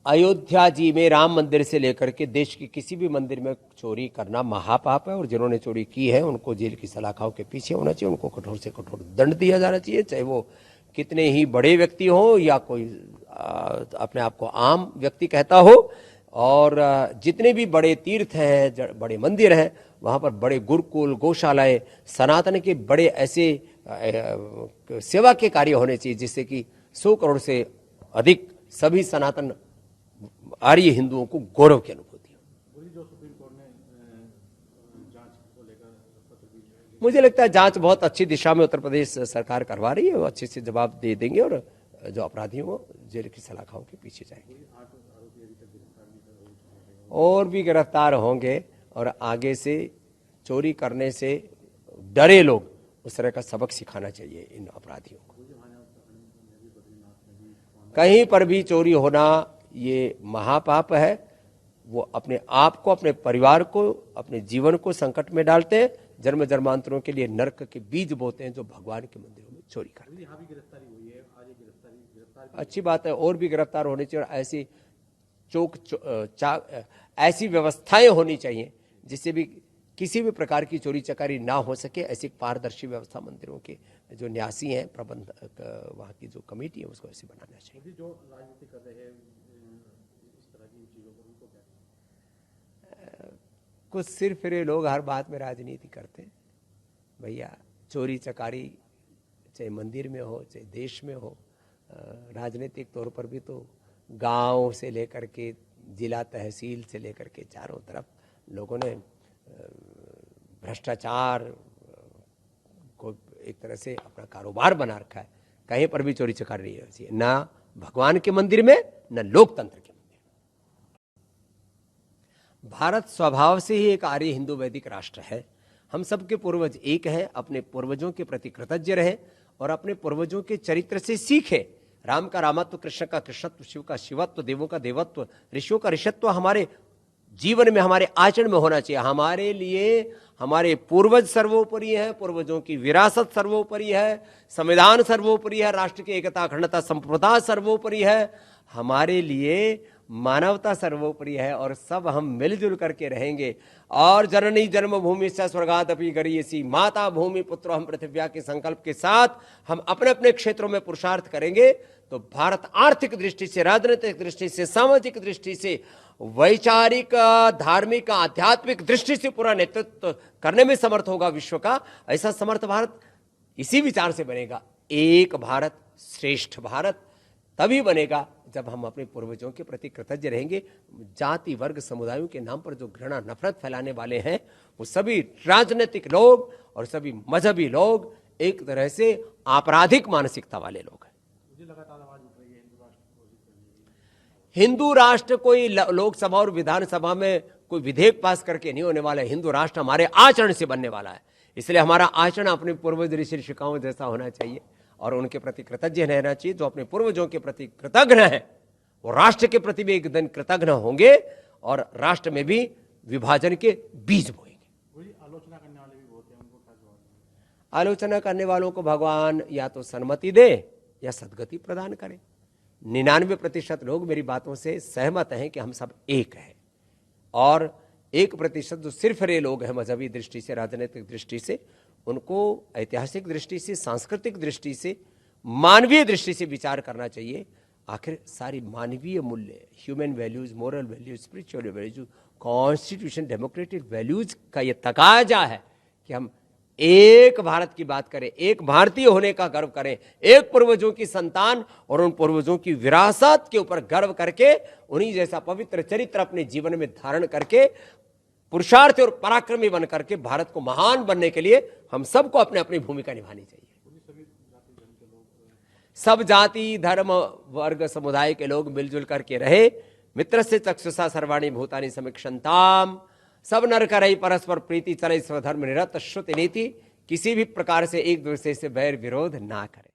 अयोध्या जी में राम मंदिर से लेकर के देश के किसी भी मंदिर में चोरी करना महापाप है, और जिन्होंने चोरी की है उनको जेल की सलाखों के पीछे होना चाहिए, उनको कठोर से कठोर दंड दिया जाना चाहिए, चाहे वो कितने ही बड़े व्यक्ति हो या कोई अपने आप को आम व्यक्ति कहता हो। और जितने भी बड़े तीर्थ हैं, बड़े मंदिर हैं, वहाँ पर बड़े गुरुकुल, गौशालाएं, सनातन के बड़े ऐसे सेवा के कार्य होने चाहिए जिससे कि 100 करोड़ से अधिक सभी सनातन आर्य हिंदुओं को गौरव की अनुभूति हो। जो सुप्रीम कोर्ट ने जांच को लेकर मुझे लगता है जांच बहुत अच्छी दिशा में उत्तर प्रदेश सरकार करवा रही है, वो अच्छे से जवाब दे देंगे और जो अपराधियों को जेल की सलाखों के पीछे जाएंगे। और भी गिरफ्तार होंगे और आगे से चोरी करने से डरे लोग उस तरह का सबक सिखाना चाहिए इन अपराधियों को। कहीं पर भी चोरी होना ये महापाप है। वो अपने आप को, अपने परिवार को, अपने जीवन को संकट में डालते हैं, जन्म जन्मांतरों के लिए नरक के बीज बोते हैं जो भगवान के मंदिरों में चोरी करते हैं। अच्छी बात है, और भी गिरफ्तार होने चाहिए और ऐसी ऐसी व्यवस्थाएं होनी चाहिए जिससे भी किसी भी प्रकार की चोरी चकारी ना हो सके। ऐसी पारदर्शी व्यवस्था मंदिरों के जो न्यासी हैं, प्रबंधक, वहाँ की जो कमेटी है उसको ऐसे बनाना चाहिए। जो राजनीति कर रहे हैं इस तरह की चीजों को उनको क्या, कुछ सिर फिरे लोग हर बात में राजनीति करते हैं। भैया चोरी चकारी चाहे मंदिर में हो चाहे देश में हो, राजनीतिक तौर पर भी तो गांव से लेकर के जिला तहसील से लेकर के चारों तरफ लोगों ने भ्रष्टाचार को एक तरह से अपना कारोबार बना रखा है। कहीं पर भी चोरी चकारी नहीं होनी चाहिए, ना भगवान के मंदिर में न लोकतंत्र के मंदिर में। भारत स्वभाव से ही एक आर्य हिंदू वैदिक राष्ट्र है। हम सबके पूर्वज एक हैं, अपने पूर्वजों के प्रति कृतज्ञ रहे और अपने पूर्वजों के चरित्र से सीखे। राम का रामत्व, कृष्ण का कृष्णत्व, शिव का शिवत्व, देवों का देवत्व, ऋषियों का ऋषत्व हमारे जीवन में, हमारे आचरण में होना चाहिए। हमारे लिए हमारे पूर्वज सर्वोपरि है, पूर्वजों की विरासत सर्वोपरि है, संविधान सर्वोपरि है, राष्ट्र की एकता अखंडता संप्रभुता सर्वोपरि है, हमारे लिए मानवता सर्वोपरि है। और सब हम मिलजुल करके रहेंगे। और जननी जन्मभूमि से स्वर्गादपि गरीयसी, माता भूमि पुत्र हम पृथिव्या के संकल्प के साथ हम अपने अपने क्षेत्रों में पुरुषार्थ करेंगे तो भारत आर्थिक दृष्टि से, राजनीतिक दृष्टि से, सामाजिक दृष्टि से, वैचारिक, धार्मिक, आध्यात्मिक दृष्टि से पूरा नेतृत्व करने में समर्थ होगा विश्व का। ऐसा समर्थ भारत इसी विचार से बनेगा। एक भारत श्रेष्ठ भारत तभी बनेगा जब हम अपने पूर्वजों के प्रति कृतज्ञ रहेंगे। जाति वर्ग समुदायों के नाम पर जो घृणा नफरत फैलाने वाले हैं वो सभी राजनीतिक लोग और सभी मजहबी लोग एक तरह से आपराधिक मानसिकता वाले लोग हैं। हिंदू राष्ट्र कोई लोकसभा और विधानसभा में कोई विधेयक पास करके नहीं होने वाला है। हिंदू राष्ट्र हमारे आचरण से बनने वाला है। इसलिए हमारा आचरण अपने पूर्वज ऋषि ऋषिकाओं जैसा होना चाहिए और उनके प्रति कृतज्ञ रहना चाहिए। जो अपने पूर्वजों के प्रति कृतज्ञ है वो राष्ट्र के प्रति भी एक दिन कृतज्ञ होंगे और राष्ट्र में भी विभाजन के बीज बोएंगे। आलोचना करने वाले भी बहुत हैं, उनको क्या जवाब दें? आलोचना करने वालों को भगवान या तो सन्मति दे या सद्गति प्रदान करे। 99% लोग मेरी बातों से सहमत हैं कि हम सब एक हैं और 1% जो सिर्फ रे लोग हैं मजहबी दृष्टि से, राजनीतिक दृष्टि से, उनको ऐतिहासिक दृष्टि से, सांस्कृतिक दृष्टि से, मानवीय दृष्टि से विचार करना चाहिए। आखिर सारी मानवीय मूल्य, human values, moral values, spiritual values, constitution, democratic values का ये तकाजा है कि हम एक भारत की बात करें, एक भारतीय होने का गर्व करें, एक पूर्वजों की संतान और उन पूर्वजों की विरासत के ऊपर गर्व करके उन्हीं जैसा पवित्र चरित्र अपने जीवन में धारण करके पुरुषार्थ और पराक्रमी बन करके भारत को महान बनने के लिए हम सबको अपने अपनी भूमिका निभानी चाहिए। सब जाति धर्म वर्ग समुदाय के लोग मिलजुल करके रहे। मित्र से चक्षुषा सर्वाणी भूतानि समीक्षन्ताम, सब नर करई परस्पर प्रीति चले स्वधर्म निरत श्रुति नीति। किसी भी प्रकार से एक दूसरे से बैर विरोध ना करें।